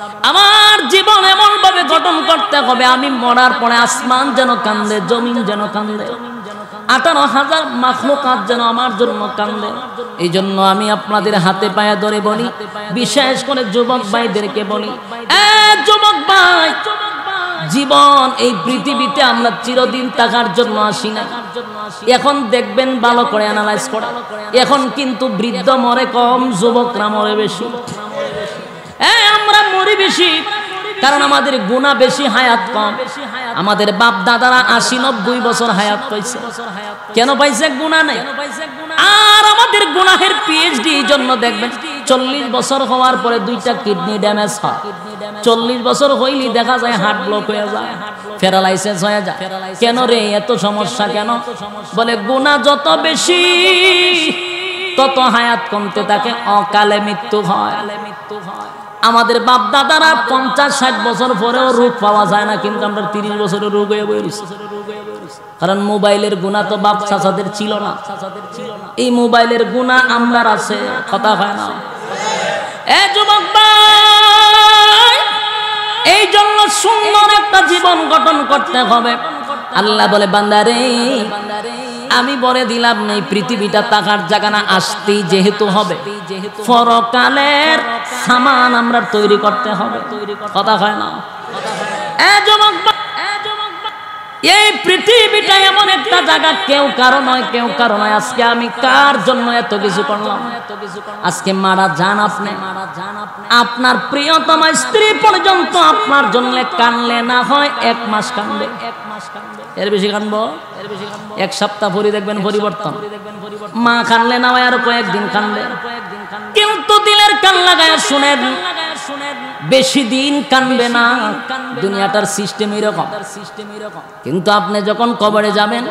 আমার জীবন এমন ভাবে গঠন করতে হবে আমি মরার পরে আসমান যেন কান্দে, জমিন যেন কান্দে, 18,000 মাখলুকাত যেন আমার জন্য কান্দে। এই জন্য আমি আপনাদের হাতে পায়ে ধরে বলি, বিশেষ করে যুবক ভাইদেরকে বলি, যুবক ভাই, জীবন এই পৃথিবীতে আমরা চিরদিন থাকার জন্য আসি না। এখন দেখবেন ভালো করে অ্যানালাইজ করে, এখন কিন্তু বৃদ্ধ মরে কম, যুবকরা মরে বেশি। আমরা মরি বেশি কারণ আমাদের গুনাহ বেশি, হায়াত কম। আমাদের বাপ দাদারা 80-90 বছর হায়াত পাইছে। কেন পাইছে? গুনাহ নাই। আর আমাদের গুনাহের পিএইচডি এই জন্য দেখবেন 40 বছর হওয়ার পরে 2টা কিডনি ড্যামেজ হয়। 40 বছর হইলেই দেখা যায় হার্ট ব্লক হয়ে যায়, প্যারালাইসিস হয়ে যায়। কেন রে এত সমস্যা কেন? বলে গুনাহ যত বেশি তত হায়াত কমতে থাকে, অকালে মৃত্যু হয়। আমাদের বাপ দাদারা 50-60 বছর পরেও রোগ পাওয়া যায় না, কিন্তু আমরা 30 বছরের রোগ হয়ে বইছি। কারণ মোবাইলের গুনাহ তো বাপ চাচাদের ছিল না, এই মোবাইলের গুনাহ আমরার আছে। কথা হয় না? যুবক ভাই, এই জন্য সুন্দর একটা জীবন গঠন করতে হবে। আল্লাহ বলে, বান্দারে আমি বলে দিলাম এই পৃথিবীটা থাকার জায়গা না, আসতেই যেহেতু হবে, পরকালের সামান আমরা তৈরি করতে হবে। কথা হয় না? এই পৃথিবীটা এমন একটা জায়গা, কেউ কারো নয়, কেউ কারো নয়। আজকে আমি কার জন্য এত কিছু করলাম? আজকে মারা যান আপনি, আপনার প্রিয়তমা স্ত্রী পর্যন্ত আপনার জন্য কানলে না হয় 1 মাস কানবে, এর বেশি কানবো, 1 সপ্তাহ পরে দেখবেন পরিবর্তন। মা কানলে না হয় আরো কয়েকদিন কানবে, কিন্তু দিলের কান লাগায় শুনেন, বেশি দিন কানবে না। দুনিয়াটার সিস্টেম এরকম। কিন্তু আপনি যখন কবরে যাবেন,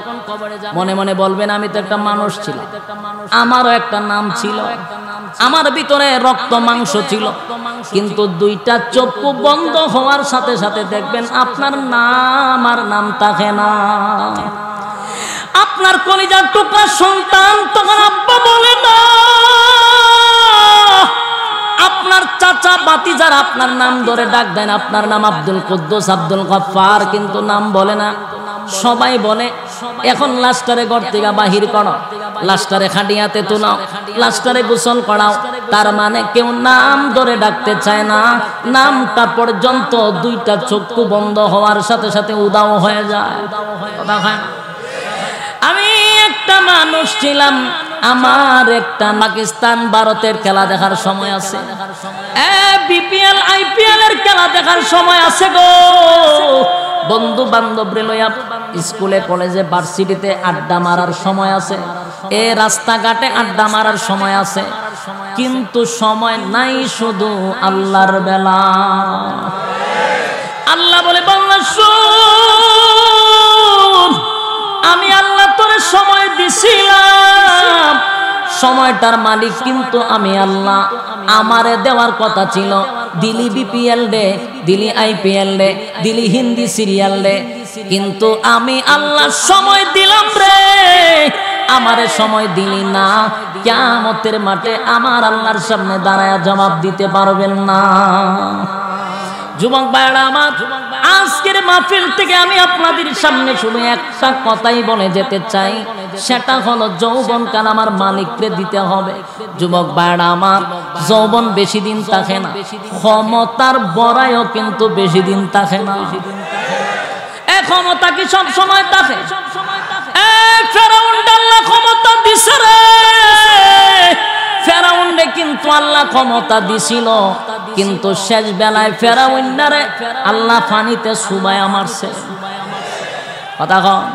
মনে মনে বলবেন আমি তো একটা মানুষ ছিলাম, আমারও একটা নাম ছিল, আমার ভিতরে রক্ত মাংস ছিল, কিন্তু 2টা চক্ষু বন্ধ হওয়ার সাথে সাথে দেখবেন আপনার নাম আর নাম থাকে না। আপনার কলিজার টুকরা সন্তান তখন আব্বা বলে না, আপনার চাচা বাতিজার আপনার নাম ধরে ডাক দেন, আপনার নাম আব্দুল কুদ্দুস, আব্দুল গফফার, কিন্তু নাম বলে না। সবাই বলে এখন লাশটারে ঘর থেকে বাহির করো, লাশটারে খাটিয়াতে তুলাও, লাশটারে গোসল করাও। তার মানে কেউ নাম ধরে ডাকতে চায় না, নামটা পর্যন্ত 2টা চক্ষু বন্ধ হওয়ার সাথে সাথে উদাও হয়ে যায়। আমি একটা মানুষ ছিলাম, আমার একটা পাকিস্তান ভারতের খেলা দেখার সময় আছে, বিপিএল আইপিএল এর খেলা দেখার সময় আছে গো। বন্ধু বান্ধব লইয়া স্কুলে কলেজে ভার্সিটিতে আড্ডা মারার সময় আছে, রাস্তাঘাটে আড্ডা মারার সময় আছে, কিন্তু সময় নাই শুধু আল্লাহর বেলা। আল্লাহ বলে, বান্দা শোন, আমি আল্লাহ তোরে সময় দিছিলাম, সময়টার মালিক কিন্তু আমি আল্লাহ। আমারে দেওয়ার কথা ছিল, দিলি বিপিএল ডে, দিলি আইপিএল ডে, দিলি হিন্দি সিরিয়াল ডে, কিন্তু আমি আল্লাহ সময় দিলাম রে, আমারে সময় দিলি না। কিয়ামতের মাঠে আমার আল্লাহর সামনে দাঁড়ায়া জবাব দিতে পারবেন না। যুবক ভাইরা আমার, আজকের মাহফিল থেকে আমি আপনাদের সামনে শুধু একটা কথাই বলে যেতে চাই, সেটা হলো যৌবনকাল আমার মালিককে দিতে হবে। যুবক ভাইরা আমার, যৌবন বেশি দিন থাকে না, ক্ষমতার বড়াইও কিন্তু বেশি দিন থাকে না। ক্ষমতা কি সব সময় থাকে? ফেরাউনকে আল্লাহ ক্ষমতা দিছে রে, ফেরাউনকে কিন্তু আল্লাহ ক্ষমতা দিছিল, কিন্তু শেষ বেলায় ফেরাউনরে আল্লাহ পানিতে চুবাইয়া মারছে। কথা কন?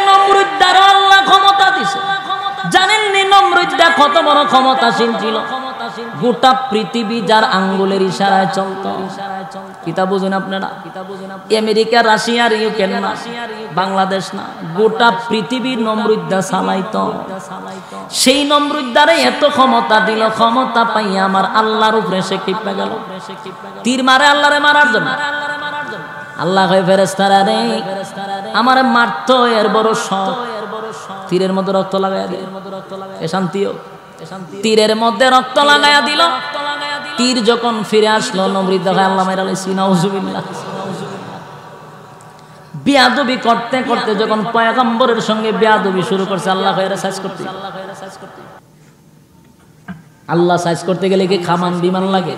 নমরুদ্দারও আল্লাহ ক্ষমতা দিছে। জানেননি নমরুদ্দা কত বড় ক্ষমতাশীল ছিল? গোটা পৃথিবী যার আঙ্গুলের ইশারায় চলত। কিতা বুঝুন আপনারা? আমেরিকা, রাশিয়া, ইউক্রেন না, বাংলাদেশ না, গোটা পৃথিবীর নমরুদ্দা চালাইতো। সেই নমরুদ্দারে এত ক্ষমতা দিল, ক্ষমতা পাইয়া আমার আল্লাহর উপরে সে ক্ষিপ্ত গেল, তীর মারে আল্লাহরে মারার জন্য। আল্লাহ কয়, ফেরেশতারা রে, আমারে মারতো, এর বড় শখ, তীরের মধ্যে রক্ত লাগাইয়া দিল। শান্তিও তীরের মধ্যে রক্ত লাগাইয়া দিল। তীর যখন ফিরে আসলো নমরুদ দেখায় আল্লাহ মাইরা লাইছি নাউজুবিল্লাহ। বেয়াদবি করতে করতে যখন পয়গম্বরের সঙ্গে বেয়াদবি শুরু করছে আল্লাহ খায়রা সাইজ করতে, আল্লাহ সাইজ করতে গেলে কি খামান বিমান লাগে?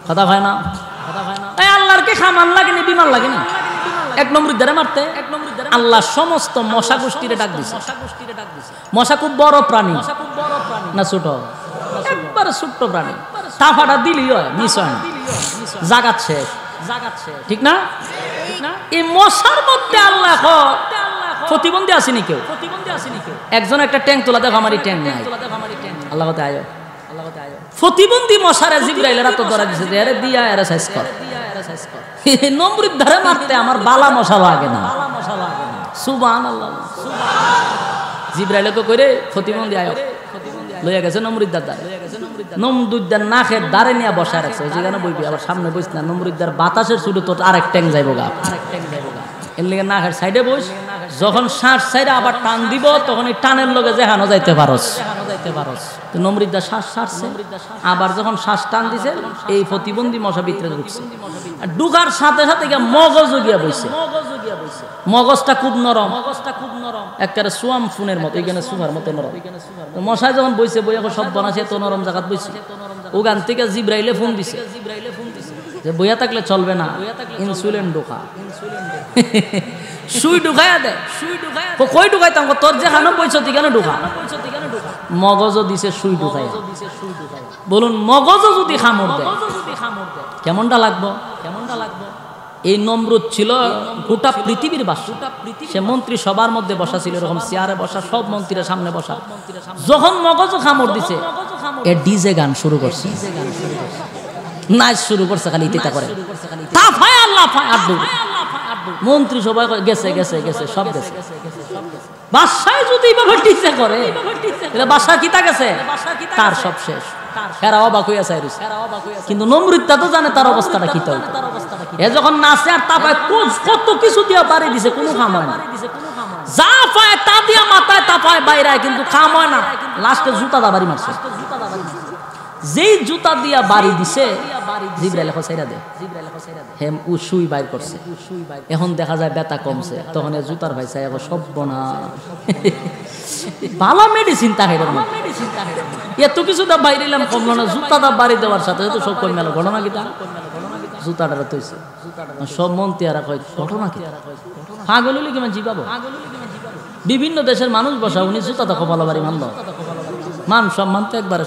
কথা হয় না? এই আল্লাহর কি খামান লাগেনি, বিমান লাগেনি? এক নমরুদ্দারে মারতে আল্লাহ সমস্ত মশা গোষ্ঠীরে ডাক দিছে। মশা খুব বড় প্রাণী না ছোট? একবারে ছোট্ট প্রাণী, তাফাটা দিলি হয় মিস হয় না, জাগাচ্ছে ঠিক না? এই মশার মধ্যে আল্লাহ প্রতিবন্ধী আসেনি কেউ। একজন একটা ট্যাঙ্ক তোলা দেখো, আমার ট্যাঙ্ক নাই, আল্লাহ কথা আয়ো প্রতিবন্ধী মশারে জিবরাইল রাত ধরা দিছে যে আরে দিয়া এরা সাইজ কর। নমরুদ ধরে মারতে আমার বালা মশা লাগে না, সুবহানাল্লাহ। জিবরাইলকে কইরে প্রতিবন্ধী আয়ো লইয়া গেছে নমরুদ্দার দ্বারে। নমরুদ্দার নাকের দ্বারে নিয়ে বসায় রাখছে, যেখানে বইবি আবার সামনে বইস না, নমরুদ্দার বাতাসের ছুটে তোর আরেক ট্যাঙ্ক যাইব গা, এর লিগে নাকের সাইডে বইস। যখন শ্বাস সাইডে আবার টান দিব তখন এই টানের লগে যেহানো যাইতে পারস। নমরুদ্দার শ্বাস ছাড়ছে, আবার যখন শ্বাস টান দিছে এই প্রতিবন্ধী মশা ভিতরে ঢুকছে। ঢুকার সাথে সাথে মগজ গিয়া বইছে। মগজটা খুব নরম, একেবারে সোয়াম ফুনের মতো, এখানে সুহার মতো নরম। মশায় যখন বইছে বই এখন সব বানাছে তো নরম জায়গাত বইছে। ওখান থেকে জিবরাইলে ফোন দিছে যে বইয়া থাকলে চলবে না, ইনসুলিন ঢোকা, সুই ঢুকাইয়া দে। কই ঢুকাইতাম? তোর যেখানে বইছ তিখানে ঢুকা। মগজও দিছে সুই ঢুকাইয়া। বলুন মগজও যদি খামড় দেয় কেমনটা লাগবো? এই নমরুদ ছিল গোটা পৃথিবীর বাসা। সে মন্ত্রী সবার মধ্যে বসা ছিল, এরকম চেয়ারে বসা, সব মন্ত্রীরা সামনে বসা। যখন মগজও খামড় দিছে এ ডিজে গান শুরু করছে, নাচ শুরু করছে, খালি ইতিতা করে তাফায় আল্লাহ ফায় আড্ডু। মন্ত্রী সবাই গেছে গেছে গেছে সব গেছে। বাসায় যদি এইভাবে ডিজে করে বাসা কিতা গেছে, তার সব শেষ। এরা অবাক হইয়া চাই, কিন্তু নমরুদটা তো জানে তার অবস্থাটা কি। এ যখন নাচে আর তাপায় কত কিছু দিয়া বাড়ি দিছে, কোনো কাম হয় না। যা পায় তা দিয়া মাথায় তাপায় বাইরে, কিন্তু কাম হয় না। লাস্টে জুতা দা বাড়ি মারছে। যেই জুতা দিয়া বাড়ি দিছে জিবরাইল খসাইরা দে, হেম ও সুই বাইর করছে। এখন দেখা যায় ব্যথা কমছে, তখন জুতার ভাই চাই সব্বনা ভালো মেডিসিন তাহের মধ্যে এত কিছু দা বাইরে এলাম কমলো না, জুতা দা বাড়ি দেওয়ার সাথে সাথে সব কমে গেল। ঘটনা কিটা? জুতাটা তৈছে সব মন্ত্রীরা কয় ঘটনা কি? পাগল হলে কিমান জিবাবো? বিভিন্ন দেশের মানুষ বসা, উনি জুতা দেখো ভালো বাড়ি মানল, মান সম্মান তো একবারে।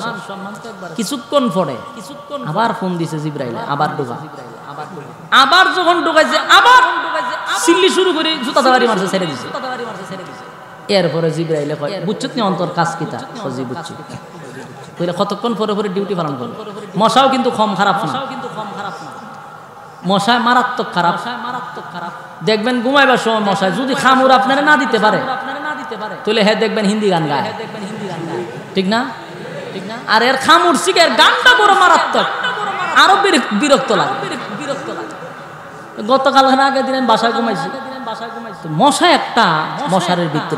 কিছুক্ষণ পরে আবার ফোন দিছে জিবরাইলে, আবার ঢোকা। আবার যখন ঢোকাইছে আবার সিল্লি শুরু করে জুতা দাবারি মারছে, ছেড়ে দিছে। এরপরে জিবরাইলে কয় বুঝছো নি অন্তর কাজ কিতা? জি বুঝছি। কতক্ষণ পরে পরে ডিউটি পালন করবে। মশাও কিন্তু কম খারাপ না, মশায় মারাত্মক খারাপ। দেখবেন ঘুমাইবার সময় মশায় যদি খামুর আপনারা না দিতে পারে তাহলে হ্যাঁ দেখবেন হিন্দি গান গায়, ঠিক না? আর এর খামুর শিখের গানটা বড় মারাত্মক, আরো বিরক্ত লাগে। গতকাল আগের দিন আমি বাসায় ঘুমাইছি, মশা একটা মশারের ভিতরে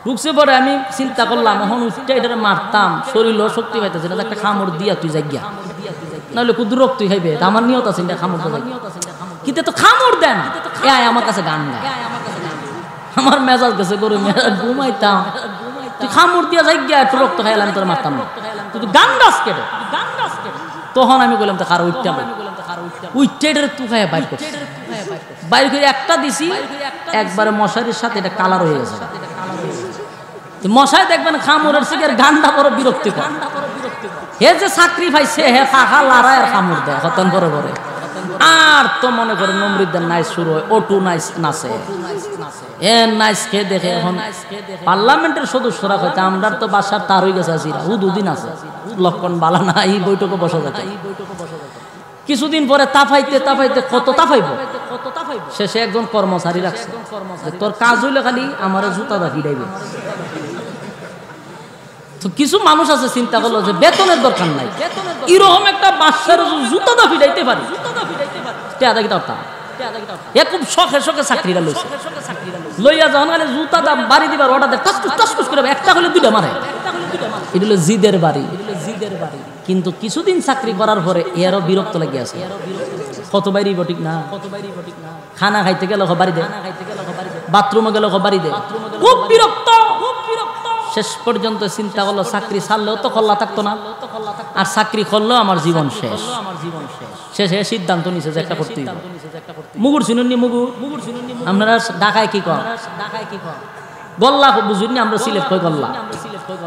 ঢুকছে। পরে আমি চিন্তা করলাম এখন উঠতে এটা মারতাম, শরীর শক্তি পাইতেছে না, একটা খামড় দিয়া তুই যাইয়া, নাহলে কুদুরক তুই খাইবে। আমার নিয়ত আছে খামড়, কিন্তু তো খামড় দেন আমার কাছে গান গায়। আমার মেজাজ গেছে গরু, ঘুমাইতাম, তুই খামড় দিয়া যাইয়া একটু রক্ত খাইলাম, তোর মারতাম না, তুই গান গাছ কেটে। তখন আমি বললাম তো কারো উঠতে বাইর করছে, বাইর করে একটা দিছি একবারে মশারির সাথে এটা কালার হয়ে গেছে। মশাই দেখবেন খামুরের শিখের গানটা বড় বিরক্তিকর। হে যে চাকরি পাইছে হে ফাঁকা লড়াই আর খামুর দেয় হতন করে করে। আর তো মনে করে নমরুদ্দার নাইস শুরু হয়, ওটু নাইস নাচে, এ নাইস খেয়ে দেখে। এখন পার্লামেন্টের সদস্যরা হয়তো আমরা তো বাসার তার হয়ে গেছে, দুদিন আছে লক্ষণ বালা না, এই বৈঠকে বসা যেত। কিছুদিন পরে তাফাইতে তাফাইতে কত তাফাইব, শেষে একজন কর্মচারী রাখছে, তোর কাজ হইলে খালি আমার জুতা দা ফিরাইবে। তো কিছু মানুষ আছে চিন্তা করলো যে বেতনের দরকার নাই, এরকম একটা বাচ্চার জুতা দা ফিরাইতে পারি, খুব শখে শখে চাকরিটা লইছে। লইয়া যখন খালি জুতা দা বাড়ি দিবার অর্ডার দেয়, টাসকুস টাসকুস করে একটা হলে দুইটা মারে। এটা হলো জিদের বাড়ি। কিন্তু কিছুদিন চাকরি করার পরে এরও বিরক্ত লাগে আছে, কত বাইরে ঠিক না, খানা খাইতে গেলে বাড়ি দে, বাথরুমে গেলে বাড়ি দে, খুব বিরক্ত। শেষ পর্যন্ত চিন্তা করলো চাকরি ছাড়লেও তো খোলা থাকতো না, আর চাকরি করলেও আমার জীবন শেষ। শেষে সিদ্ধান্ত নিছে যে একটা করতেই হবে। মুগুর শুনুননি, মুগুর আপনারা ঢাকায় কি কর, গল্লা বুঝুননি, আমরা সিলেট কই গল্লা,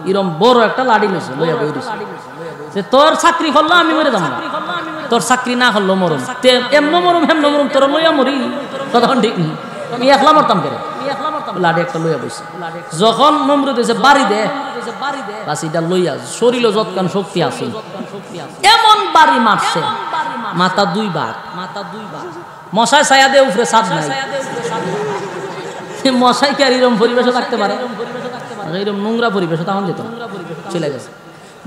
এরকম বড় একটা লাড়ি নিয়েছে লইয়া বই দিছে যে তোর চাকরি করলো আমি মরে যাবো, তোর চাকরি না করলো মরম, এমন মরম হেমন মরম, তোর লইয়া মরি, কথা ঠিক নেই, আমি একলা মরতাম করে লাড়ি একটা লইয়া বইছে। যখন নমরুদ হয়েছে বাড়ি দে, বাস এটা লইয়া শরীর যৎকান শক্তি আছে, এমন বাড়ি মারছে মাথা দুইবার, মশায় ছায়া দিয়ে উপরে ছাদ নাই, মশাই কি আর এরকম পরিবেশে থাকতে পারে, এরকম নোংরা পরিবেশে তখন যেত, চলে গেছে।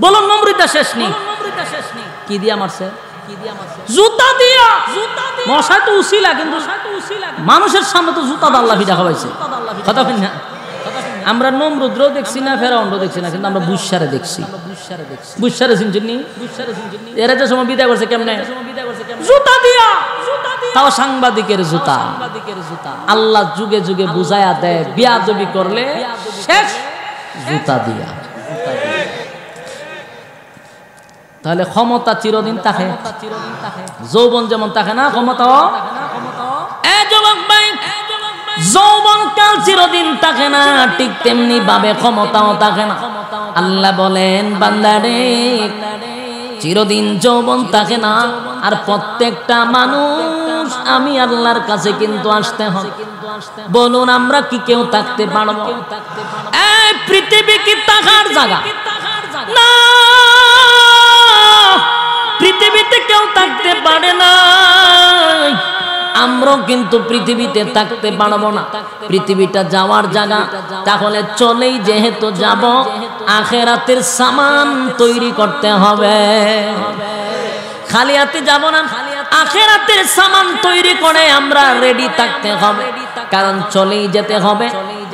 বলুন নমরুদটা শেষ নেই, কি দিয়া মারছে, জুতা দিয়া। মশাই তো উসিলা, কিন্তু মানুষের সামনে তো জুতা দাল্লা ভিজা খাওয়াইছে, কথা বলি না। আমরা নমরুদ্রও দেখছি না, ফেরাউনও দেখছি না, কিন্তু আমরা বুশারে দেখছি। বুশারে চিনছেননি, এরা যে সময় বিদায় করছে কেমনে, জুতা দিয়া, তাও সাংবাদিকের জুতা। আল্লাহ যুগে যুগে বুঝায়া দেয়, বিয়াদবি করলে শেষ জুতা দিয়া। তাহলে ক্ষমতা চিরদিন থাকে, যৌবন যেমন থাকে না, ক্ষমতাও যৌবন কাল চিরদিন থাকে না, ঠিক তেমনি ভাবে ক্ষমতাও থাকে না। আল্লাহ বলেন বান্দারে চিরদিন যৌবন থাকে না, আর প্রত্যেকটা মানুষ আমি আল্লাহর কাছে কিন্তু আসতে হবে। বলুন আমরা কি কেউ থাকতে পারবো? এই পৃথিবী কি থাকার জায়গা না, পৃথিবীতে কেউ থাকতে পারে না, আমরাও কিন্তু পৃথিবীতে থাকতে পারবো না। পৃথিবীটা যাওয়ার জায়গা, তাহলে চলেই যেহেতু যাব, আখেরাতের সামান তৈরি করতে হবে। খালি হাতে যাব না, আখেরাতের সামান তৈরি করে আমরা রেডি থাকতে হবে, কারণ চলেই যেতে হবে।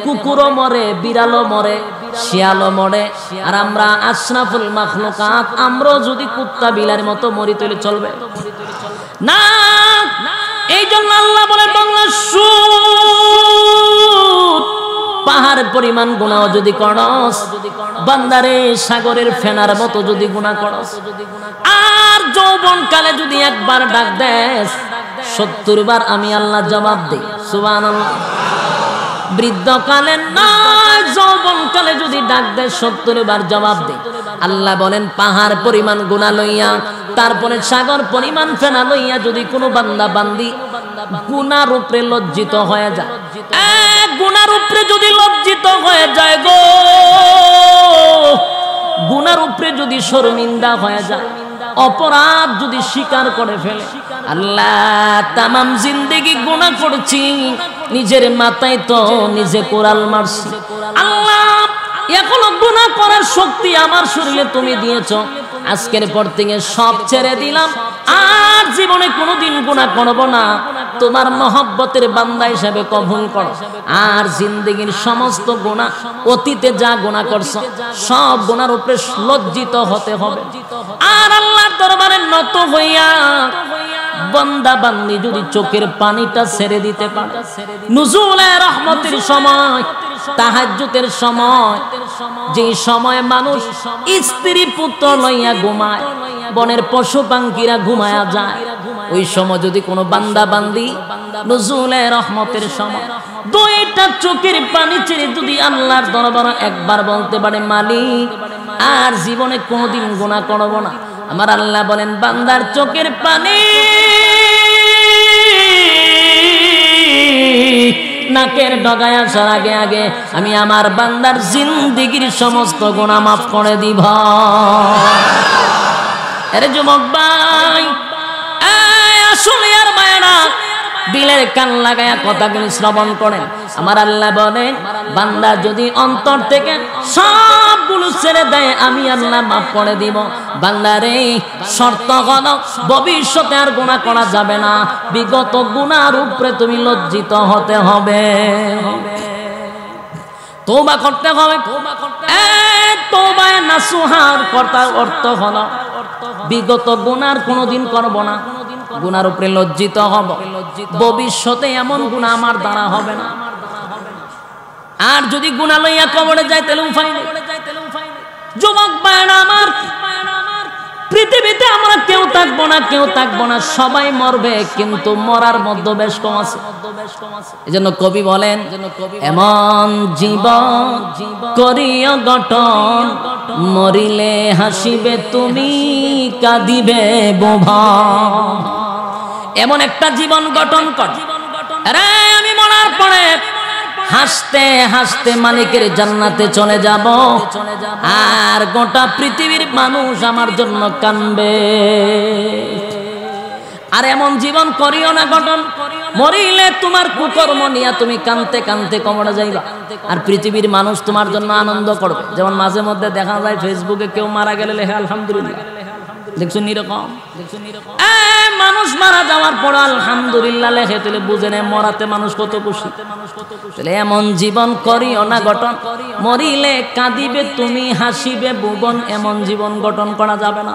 কুকুরও মরে, বিড়ালও মরে, শিয়ালও মরে, আর আমরা আশরাফুল মাখলুকাত, আমরা যদি কুত্তা বিলার মতো মরি তাহলে চলবে না। এই জন্য আল্লাহ বলে বাংলা সুদ, পাহাড় পরিমাণ গুনাহ যদি করস, বান্দারে সাগরের ফেনার মতো যদি গুনাহ করস, আর যৌবন কালে যদি একবার ডাক দেস, 70 বার আমি আল্লাহ জবাব দেই। সুবহানাল্লাহ। বৃদ্ধকালে নয়, যৌবনকালে যদি ডাক দেয় 70 বার জবাব দেয়। আল্লাহ বলেন পাহাড় পরিমাণ গুনাহ লইয়া, তারপরে সাগর পরিমাণ ফেনা লইয়া যদি কোনো বান্দা বান্দি গুনার উপরে লজ্জিত হয়ে যায়, গুনার উপরে যদি লজ্জিত হয়ে যায় গো, গুনার উপরে যদি শর্মিন্দা হয়ে যায়, অপরাধ যদি স্বীকার করে ফেলে, আল্লাহ তামাম জিন্দেগি গুনাহ করছি, নিজের মাথায় তো নিজে কোরাল মারছি, আল্লাহ এখনো গুনাহ করার শক্তি আমার শরীরে তুমি দিয়েছো, আজকের পর থেকে সব ছেড়ে দিলাম, আর জীবনে কোনোদিন গুনাহ করব না, তোমার মহব্বতের বান্দা হিসেবে কবুল করো। আর জিন্দেগির সমস্ত গুনাহ, অতীতে যা গুনাহ করছো সব গুনার উপরে লজ্জিত হতে হবে। আর আল্লাহর দরবারে নত হইয়া বান্দা বান্দি যদি চোখের পানিটা ছেড়ে দিতে পারে, নুজুলে রহমতের সময়, তাহাজ্জুদের সময়, যে সময় মানুষ স্ত্রী পুত্র লইয়া ঘুমায়, বনের পশু পাখিরা ঘুমায়া যায়, ওই সময় যদি কোনো বান্দা বান্দি নুজুলে রহমতের সময় দুইটা চোখের পানি ছেড়ে যদি আল্লাহর দরবারে একবার বলতে পারে, মালিক আর জীবনে কোনোদিন গুনাহ করব না, আমার আল্লাহ বলেন বান্দার চোখের পানি নাকের ডগায় আসার আগে আগে আমি আমার বান্দার জিন্দেগির সমস্ত গুনাহ মাফ করে দিব। আরে যুবক ভাই, আসলে আর মায়েরা দিলের কান লাগায়া কথাগুলি শ্রবণ করেন। আমার আল্লাহ বলেন বান্দা যদি অন্তর থেকে সবগুলো ছেড়ে দেয়, আমি আল্লাহ মাফ করে দিব। বান্দারে শর্ত হলো ভবিষ্যতে আর গুনাহ করা যাবে না, বিগত গুনার উপরে তুমি লজ্জিত হতে হবে। তওবা করতে হবে। তওবায়ে নাসুহার কথা অর্থ হলো বিগত গুনার কোনোদিন করব না, গুনার উপরে লজ্জিত হব, ভবিষ্যতে এমন গুনাহ আমার দ্বারা হবে না। আর যদি গুনাহ লইয়া কবরে যায় তাহলে উপায় নেই। যুবক ভাইরা আমার, পৃথিবীতে আমরা কেউ থাকবো না, কেউ থাকবো না, সবাই মরবে, কিন্তু মরার মধ্যে বেশ কম আছে। এজন্য কবি বলেন, এমন জীবন করিও গঠন, মরিলে হাসিবে তুমি, কাঁদিবে বোভা। এমন একটা জীবন গঠন কর, আরে আমি মরার পরে হাসতে হাসতে মালিকের জান্নাতে চলে যাব, আর গোটা পৃথিবীর মানুষ আমার জন্য কাঁদবে। আর এমন জীবন করিও না গঠন, মরিলে তোমার কুকর্ম নিয়ে তুমি কাঁদতে কাঁদতে কবরে যাইবা, আর পৃথিবীর মানুষ তোমার জন্য আনন্দ করবে। যেমন মাঝে মধ্যে দেখা যায় ফেসবুকে কেউ মারা গেলে লেখে আলহামদুলিল্লাহ, দেখছো নিরকম। মানুষ মারা যাওয়ার পর আলহামদুলিল্লাহ লেখে, তাহলে বুঝে নেয় মরাতে মানুষ কত খুশি। তাহলে এমন জীবন করিও না গঠন, মরিলে কাঁদিবে তুমি, হাসিবে ভুবন, এমন জীবন গঠন করা যাবে না।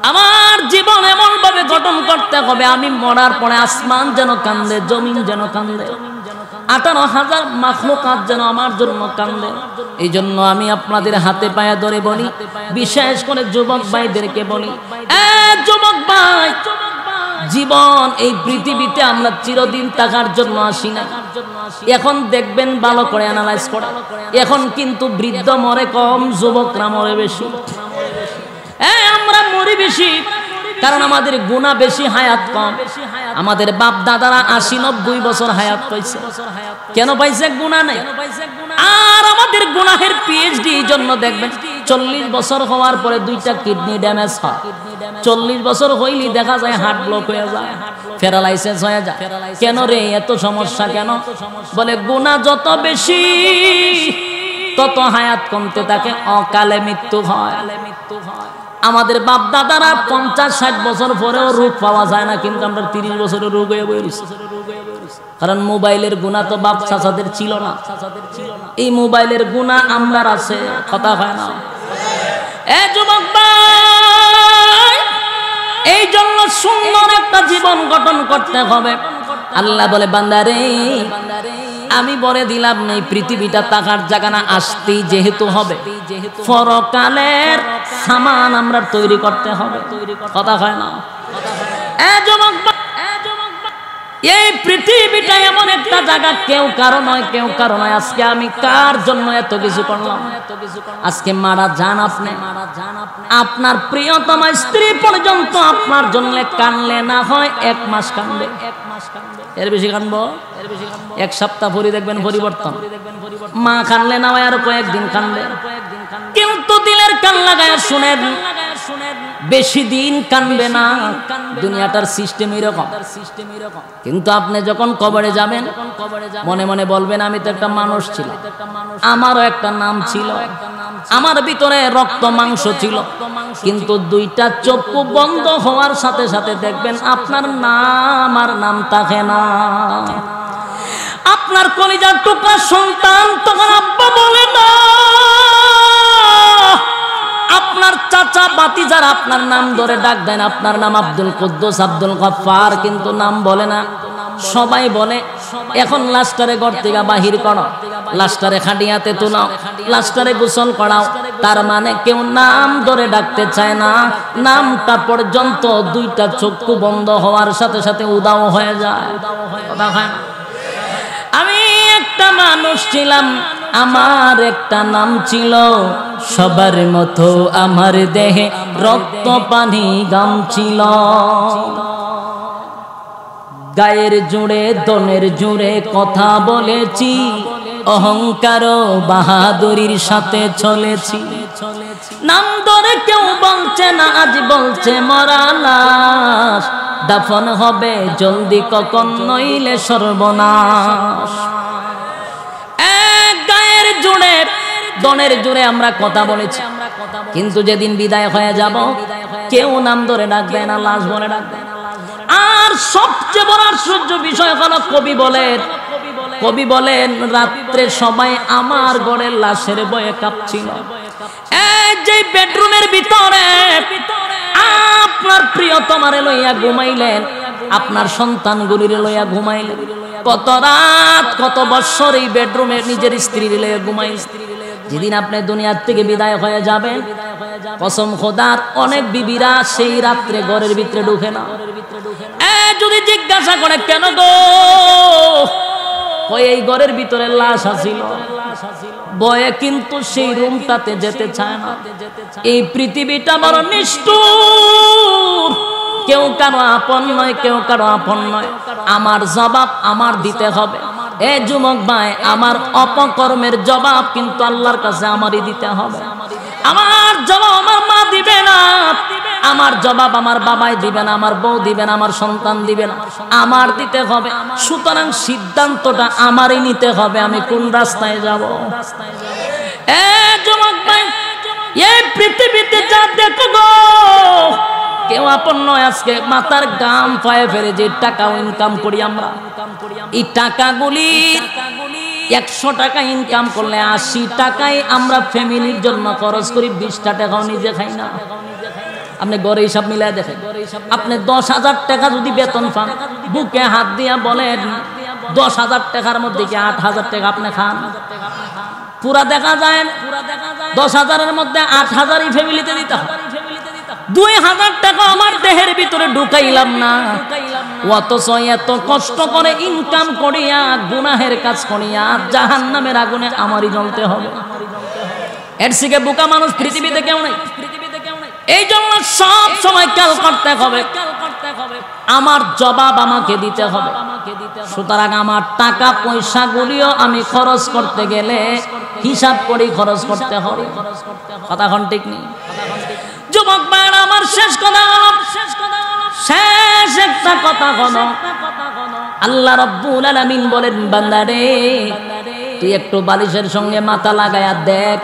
আমার জীবন এমন ভাবে গঠন করতে হবে, আমি মরার পরে আসমান যেন কান্দে, জমিন যেন কান্দে, 18,000 মাখলুকাত যেন আমার জন্য কান্দে। এই জন্য আমি আপনাদের হাতে পায়ে ধরে বলি, বিশেষ করে যুবক ভাইদেরকে বলি, যুবক ভাই, জীবন এই পৃথিবীতে আমরা চিরদিন থাকার জন্য আসি না। এখন দেখবেন ভালো করে অ্যানালাইজ করে, এখন কিন্তু বৃদ্ধ মরে কম, যুবকরা মরে বেশি। আমরা মরি বেশি কারণ আমাদের গুনাহ বেশি, হায়াত কম। আমাদের বাপ দাদারা 80-90 বছর হায়াত পাইছে, কেন পাইছে? গুনাহ নাই। আর আমাদের গুনাহের পিএইচডি জন্য দেখবেন 40 বছর হওয়ার পরে 2টা কিডনি ড্যামেজ হয়, 40 বছর হইলি দেখা যায় হার্ট ব্লক হয়ে যায়, প্যারালাইসিস হয়ে যায়। কেন রে এত সমস্যা কেন? বলে গুনাহ যত বেশি তত হায়াত কমতে থাকে, অকালে মৃত্যু হয়। আমাদের বাপ দাদারা 50-60 বছর পরেও রোগ পাওয়া যায় না, কিন্তু আমরা 30 বছরের রোগ হয়ে বইছি। কারণ মোবাইলের গুনাহ তো বাপ চাচাদের ছিল না, এই মোবাইলের গুনাহ আমরার আছে, কথা হয় না। যুবক ভাই, এই জন্য সুন্দর একটা জীবন গঠন করতে হবে। আল্লাহ বলে, বান্দারে আমি বলে দিলাম এই পৃথিবীটা থাকার জায়গা না, আসতেই যেহেতু হবে, পরকালের সামান আমরা তৈরি করতে হবে, কথা হয় না। এই পৃথিবীটা এমন একটা জায়গা, কেউ কারো নয়, কেউ কারো নয়। আজকে আমি কার জন্য এত কিছু করলাম? আজকে মারা যান আপনি, আপনার প্রিয়তমা স্ত্রী পর্যন্ত আপনার জন্য কানলে না হয় 1 মাস কানবে, এর বেশি কানবো, 1 সপ্তাহ পরে দেখবেন পরিবর্তন। মা কানলে না হয় আরো কয়েকদিন কানবে, কিন্তু দিলের কান লাগায় শুনেন, বেশি দিন কানবে না। দুনিয়াটার সিস্টেম এরকম। কিন্তু আপনি যখন কবরে যাবেন, মনে মনে বলবেন আমি তো একটা মানুষ ছিলাম, আমারও একটা নাম ছিল, আমার ভিতরে রক্ত মাংস ছিল, কিন্তু 2টা চক্ষু বন্ধ হওয়ার সাথে সাথে দেখবেন আপনার নাম আর নাম থাকে না। আপনার কলিজার টুকরা সন্তান তখন আব্বা বলে না, আপনার চাচা বাতিজার আপনার নাম ধরে ডাক দেন, আপনার নাম আব্দুল কুদ্দুস, আব্দুল গফফার, কিন্তু নাম বলে না। সবাই বলে এখন লাশটারে ঘর থেকে বাহির করো, লাশটারে খাটিয়াতে তুলাও, লাশটারে গোসল করাও। তার মানে কেউ নাম ধরে ডাকতে চায় না, নামটা পর্যন্ত 2টা চক্ষু বন্ধ হওয়ার সাথে সাথে উদাও হয়ে যায়। আমি একটা মানুষ ছিলাম, আমার একটা নাম ছিল, সবার মতো আমার দেহে রক্ত পানি গাম ছিল। গায়ের জুড়ে দনের জুড়ে কথা বলেছি, অহংকার বাহাদুরির সাথে চলেছি। নাম ধরে কেউ বলছে না, আজ বলছে মরা লাশ, দাফন হবে জলদি কখন নইলে সর্বনাশ। গায়ের জুড়ে দনের জুড়ে আমরা কথা বলেছি, কিন্তু যেদিন বিদায় হয়ে যাব কেউ নাম ধরে ডাকবে না, লাশ বলে ডাকবে। আর সবচেয়ে বড় আশ্চর্য বিষয় হলো, কবি বলেন কবি বলেন রাত্রে সবাই আমার ঘরের লাশের ভয়ে কাঁপছিল। এই যে বেডরুমের ভিতরে আপনার প্রিয়তমারে লইয়া ঘুমাইলেন, আপনার সন্তানগুলিরে লইয়া ঘুমাইলেন, কত রাত কত বছর এই বেডরুমে নিজের স্ত্রীর লইয়া ঘুমাইলেন। যেদিন আপনি দুনিয়ার থেকে বিদায় হয়ে যাবেন, কসম খোদার অনেক বিবিরা সেই রাত্রে ঘরের ভিতরে ঢুকে না। যদি জিজ্ঞাসা করে কেন গো, ওই এই ঘরের ভিতরে লাশ আছিল, বয়ে কিন্তু সেই রুমটাতে যেতে চায় না। এই পৃথিবীটা বড় নিষ্ঠুর, কেউ কারো আপন নয়, কেউ কারো আপন নয়। আমার জবাব আমার দিতে হবে। এ যুবক ভাই, আমার অপকর্মের জবাব কিন্তু আল্লাহর কাছে আমারই দিতে হবে। আমার জবাব আমার মা দিবে না, আমার জবাব আমার বাবাই দিবে না, আমার বউ দিবে না, আমার সন্তান দিবে না, আমার দিতে হবে। সুতরাং সিদ্ধান্তটা আমারই নিতে হবে, আমি কোন রাস্তায় যাব। এ যুবক ভাই, এই পৃথিবীতে যা দেখো গো, কেউ আপন নয়। আজকে মাথার গাম পায়ে ফেলে যে টাকা ইনকাম করি আমরা, এই টাকাগুলি 100 টাকা ইনকাম করলে 80 টাকায় আমরা ফ্যামিলির জন্য খরচ করি, 20টা টাকাও নিজে খাই না। আপনি গড়ে হিসাব মিলাই দেখেন, আপনি 10,000 টাকা যদি বেতন পান, বুকে হাত দিয়া বলেন 10,000 টাকার মধ্যে কি 8,000 টাকা আপনি খান? পুরা দেখা যায় 10,000-এর মধ্যে 8,000ই ফ্যামিলিতে দিতে হয়। 2,000 টাকা আমার দেহের ভিতরে ঢুকাইলাম না, অথচ এত কষ্ট করে ইনকাম করিয়া গুনাহের কাজ করিয়া জাহান্নামের আগুনে আমারই জ্বলতে হবে। এর থেকে বোকা মানুষ পৃথিবীতে কেউ নেই। এই জন্য সব সময় খেয়াল করতে হবে, আমার জবাব আমাকে দিতে হবে। সুতরাং আমার টাকা পয়সা গুলিও আমি খরচ করতে গেলে হিসাব করে খরচ করতে হবে। কথা কোন ঠিক নেই যুবক ভাইরা, আমার শেষ কথা হলো, শেষ একটা কথা হলো, আল্লাহ রাব্বুল আলামিন বলেন, বান্দারে তুই একটু বালিশের সঙ্গে মাথা লাগায়া দেখ,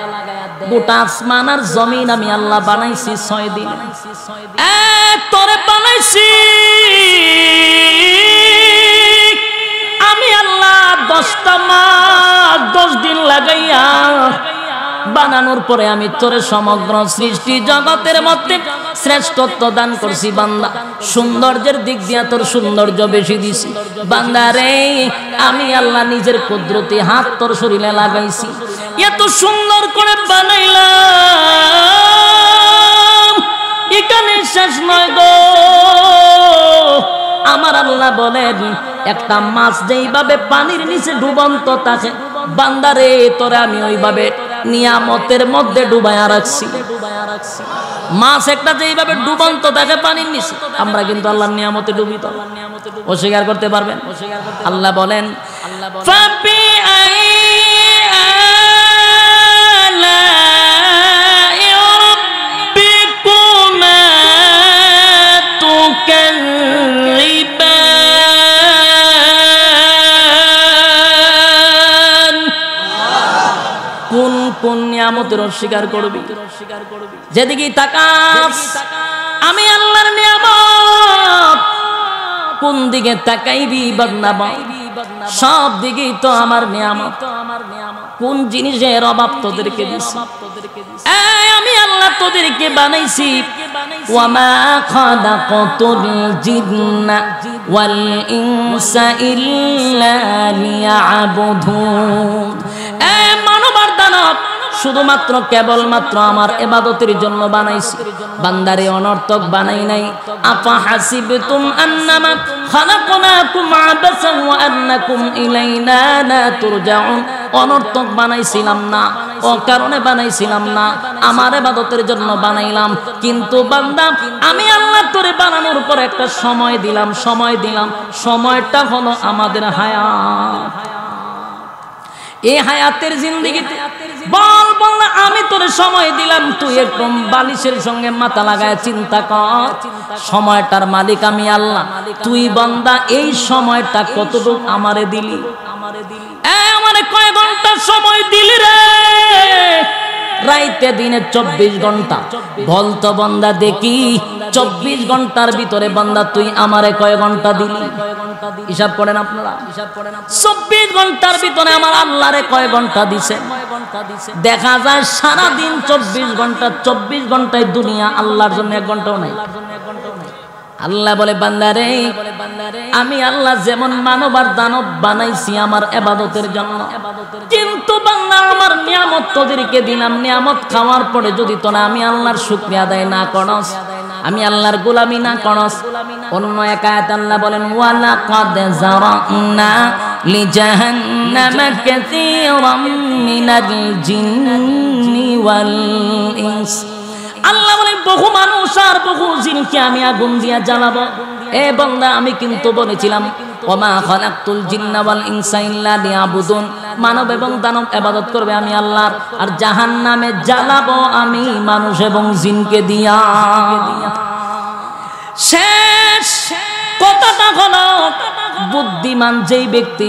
গোটা আসমান আর জমিন আমি আল্লাহ বানাইছি 6 দিন। তোরে বানাইছি আমি আল্লাহ 10টা মাস 10 দিন লাগাইয়া। বানানোর পরে আমি তোরে সমগ্র সৃষ্টি জগতের মধ্যে শ্রেষ্ঠত্ব দান করছি বান্দা। সৌন্দর্যের দিক দিয়া তোর সৌন্দর্য বেশি দিছি বান্দা রে। আমি আল্লাহ নিজের কুদরতি হাত তোর শরীরে লাগাইছি, এত সুন্দর করে বানাইলাম। এখানে শেষ নয় গো, আমার আল্লাহ বলেন একটা মাছ যেইভাবে পানির নিচে ডুবন্ত থাকে, বান্দারে তোরে আমি ওইভাবে নিয়ামতের মধ্যে ডুবায়া রাখছি। মাছ একটা যেইভাবে ডুবন্ত থাকে পানির নিচে, আমরা কিন্তু আল্লাহর নিয়ামতে ডুবিত। অস্বীকার করতে পারবেন? আল্লাহ বলেন, কোন নিয়ামতের অস্বীকার করবি? যেদিকে তাকাস আমি আল্লাহর নিয়ামত, কোন দিকে তাকাইবি বান্দা? সব দিকেই তো আমার নিয়ামত। কোন জিনিসের অভাব তোদেরকে দিছি? আমি আল্লাহ তোদেরকে বানাইছি। ওয়ামা খালাকাতুল জিন্না ওয়াল ইনসা ইল্লা লিয়াবুদুন। মানব আর দানব শুধুমাত্র কেবলমাত্র আমার ইবাদতের জন্য বানাইছি, বান্দারে অনর্থক বানাই নাই। আফা হাসিবতুম আন্নামা খালাকনাকুম আবাসান ওয়া আন্নাকুম ইলাইনা লা তুরজাউন। অনর্থক বানাইছিলাম না, অকারণে বানাইছিলাম না, আমার ইবাদতের জন্য বানাইলাম। কিন্তু বান্দা আমি আল্লাহ তোরে বানানোর পর একটা সময় দিলাম, সময়টা হলো আমাদের হায়াত। এই হায়াতের জিন্দেগিতে বল না, আমি তোরে সময় দিলাম, তুই একটু বালিশের সঙ্গে মাথা লাগায় চিন্তা কর, সময়টার মালিক আমি আল্লাহ। তুই বান্দা এই সময়টা কতটুকু আমারে দিলি? আমারে কয় ঘন্টা সময় দিলি রে? রাইতে দিনে 24 ঘন্টা। বলতো বান্দা দেখি 24 ঘন্টার ভিতরে বান্দা তুই আমারে কয় ঘন্টা দিলি? হিসাব করেন আপনারা, 24 ঘন্টার ভিতরে আমার আল্লাহরে কয় ঘন্টা দিছে? দেখা যায় সারা দিন 24 ঘন্টা, 24 ঘন্টায় দুনিয়া, আল্লাহর জন্য 1 ঘন্টাও নাই। আল্লাহ বলে বান্দারে, আমি আল্লাহ যেমন মানব আর দানব বানাইছি আমার ইবাদতের জন্য, কিন্তু বান্দা আমার নিয়ামত তোদেরকে দিলাম, নিয়ামত খাওয়ার পরে যদি তোরা আমি আল্লাহর শুকরিয়া আদায় না করস, আমি আল্লাহর গোলামি না করস, অন্য এক আয়াতে আল্লাহ বলেন ওয়ালা কাদ জারানা লিজাহান্নামা কাসীরাম মিনাল জিন্নি ওয়াল ইনস। আল্লাহ বলেন বহু মানুষ আর বহু জিনকে আমি আগুন দিয়া জ্বালাবো। এ বান্দা আমি কিন্তু বলেছিলাম ওমা খালাকতুল জিন্না ওয়াল ইনসা ইল্লা লিয়াবুদুন, মানব এবং দানব ইবাদত করবে আমি আল্লাহর, আর জাহান্নামে জ্বালাবো আমি মানুষ এবং জিনকে দিয়া। শেষ কথাটা হলো বুদ্ধিমান যেই ব্যক্তি,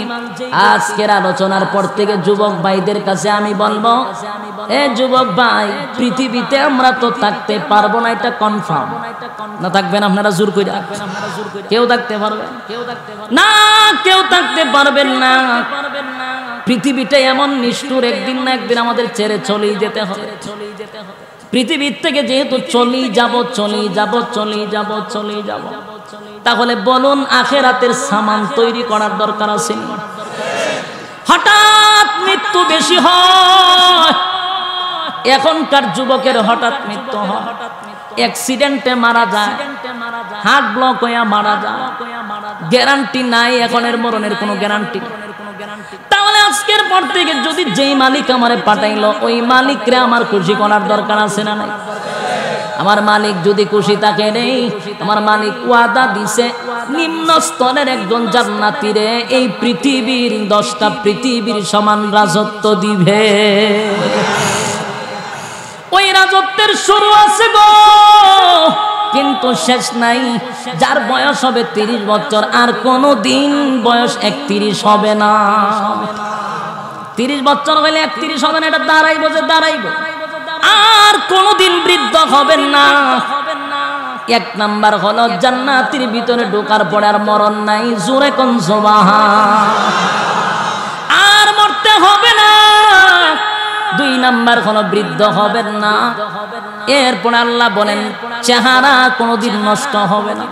আজকের আলোচনার পর থেকে যুবক ভাইদের কাছে আমি বলবো, এ যুবক ভাই, পৃথিবীতে আমরা তো থাকতে পারবো না, এটা কনফার্ম না। থাকবেন আপনারা জোর করে? কেউ থাকতে পারবেন না, কেউ থাকতে পারবেন না। পৃথিবীটা এমন নিষ্ঠুর, একদিন না একদিন আমাদের ছেড়ে চলেই যেতে হবে। পৃথিবীর থেকে যেহেতু চলেই যাব, তাহলে বলুন আখিরাতের সামান তৈরি করার দরকার আছে? হঠাৎ মৃত্যু বেশি হয়, এখনকার যুবকের হঠাৎ মৃত্যু হয়, অ্যাক্সিডেন্টে মারা যায়, হার্ট ব্লক হয়ে মারা যায়, গ্যারান্টি নাই এখনের মরণের কোনো গ্যারান্টি। তাহলে আজকের পর থেকে যদি যেই মালিক আমারে পাঠাইলো ওই মালিকরে আমার খুশি করার দরকার আছে না নাই? আমার মালিক যদি খুশি থাকে নেই, আমার মালিক ওয়াদা দিছে নিম্ন স্তরের একজন জান্নাতীরে এই পৃথিবীর 10টা পৃথিবীর সমান রাজত্ব দিবে। ওই রাজত্বের শুরু আছে গো, কিন্তু শেষ নাই। যার বয়স হবে 30 বছর, আর কোনো দিন বয়স 31 হবে না। 30 বছর হইলে 31 হবে না, এটা দাঁড়াইবো যে দাঁড়াইবো, আর কোনদিন বৃদ্ধ হবেন না। 1 নাম্বার হলো জান্নাতের ভিতরে ঢোকার পরে আর মরণ নাই, জোরে কোন সুবহান, আর মরতে হবে না। 2 নাম্বার হলো বৃদ্ধ হবেন না। এরপর আল্লাহ বলেন চেহারা কোনদিন নষ্ট হবে না।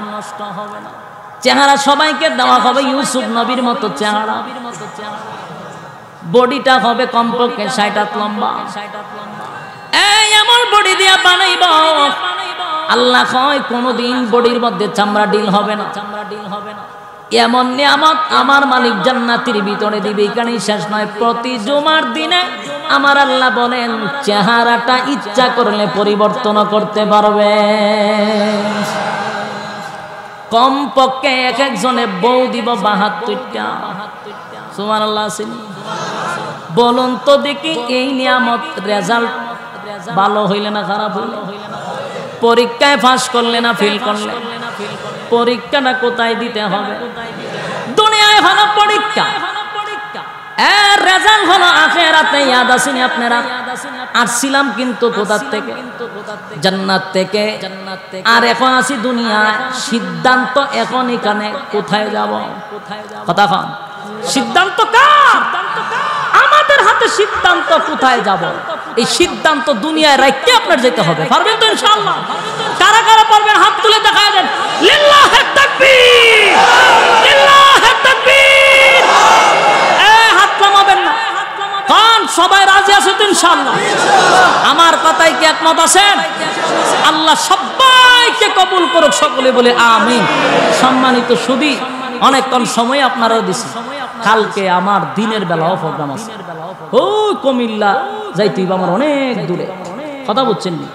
চেহারা সবাইকে দেওয়া হবে ইউসুফ নবীর মতো চেহারা, বডিটা হবে কমপক্ষে 60 হাত লম্বা। এই এমন বডি দিয়া বানাইব, আল্লাহ কয় কোনদিন বডির মধ্যে চামড়া ডিল হবে না। এমন নিয়ামত আমার মালিক জান্নাতের ভিতরে দিবে, এখানেই শেষ নয়। প্রতি জুমার দিনে আমার আল্লাহ বলেন চেহারাটা ইচ্ছা করলে পরিবর্তন করতে পারবে। কমপক্ষে এক একজনে বউ দিব 72টা। সুবহানাল্লাহ। বলুন তো দেখি এই নিয়ামত রেজাল্ট ভালো হইলে না খারাপ হইলে? পরীক্ষায় পাস করলে না ফেল করলে? পরীক্ষাটা কোথায় দিতে হবে? দুনিয়ায় হলো পরীক্ষা, এর রেজাল্ট হলো আখিরাতে। ইয়াদ আসেনি আপনারা? আসছিলাম কিন্তু কোথা থেকে? জান্নাত থেকে। আর এখন আছি দুনিয়ায়। সিদ্ধান্ত এখন এখানে কোথায় যাব? কথা কন, সিদ্ধান্ত কার? আমাদের হাতে সিদ্ধান্ত কোথায় যাব। এই সিদ্ধান্ত দুনিয়ায় রাখতে আপনার যেতে হবে। পারবেন তো ইনশাআল্লাহ? কারা কারা পারবেন হাত তুলে দেখা দেন। লিল্লাহি তাকবীর, লিল্লাহি তাকবীর। হাত কমাবেন না। কোন সবাই রাজি আছে তো ইনশাআল্লাহ? আমার কথাই কি একমত আছেন? আল্লাহ সবাইকে কবুল করুক, সকলে বলে আমিন। সম্মানিত সুধী, অনেকক্ষণ সময় আপনারা দিছি। কালকে আমার দিনের বেলাও প্রোগ্রাম আছে, ওই কুমিল্লা যাইতে আমার অনেক দূরে। কথা বলছেন নি?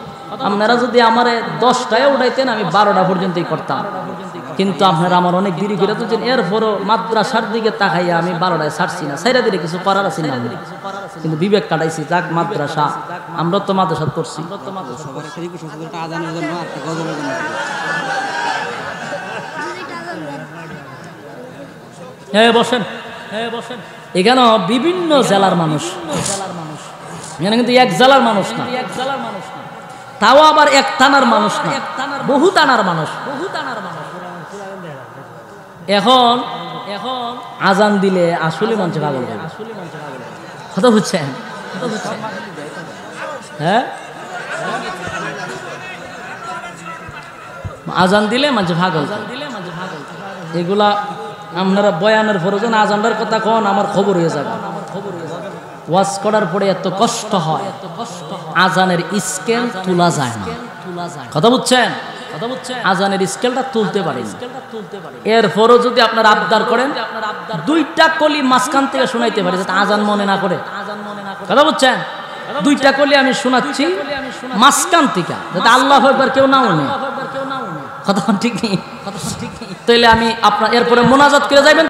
আপনারা যদি আমারে 10টায় উঠাইতেন আমি 12টা পর্যন্তই করতাম, কিন্তু আপনারা আমার অনেক দেরি করে তুলছেন। এরপরও মাদ্রাসার দিকে তাকাইয়া আমি 12টায় ছাড়ছি না, সাইরা দিলে কিছু করার আছে না, কিন্তু বিবেক কাটাইছি। যাক মাদ্রাসা, আমরা তো মাদ্রাসা করছি। হ্যাঁ বসেন, হ্যাঁ বসেন। এখানে বিভিন্ন জেলার মানুষ, এখানে কিন্তু এক জেলার মানুষ না, তাও আবার এক থানার মানুষ না, বহু থানার মানুষ। এখন আজান দিলে আসলে মানুষ পাগল হবে। কথা বুঝছেন? হ্যাঁ, আজান দিলে মানুষ পাগল। এগুলা আপনারা বয়ানের ফরজন আজানটার কথা কন, আমার খবর হয়ে যাবে। ওয়াজ করার পরে এত কষ্ট হয়, আজানের স্কেল তোলা যায় না। কথা বুঝছেন? আজানের স্কেলটা তুলতে পারেন। এরপরও যদি আপনার আবদার করেন, দুইটা কলি মাঝখান থেকে শোনাইতে পারি যাতে আজান মনে না করে। কথা বুঝছেন? দুইটা কলি আমি শোনাচ্ছি মাঝখান থেকে, যাতে আল্লাহু আকবার কেউ না শুনে। কথা ঠিক নেই? তাইলে আমি আপনার এরপরে মোনাজাত করে যাইবেন।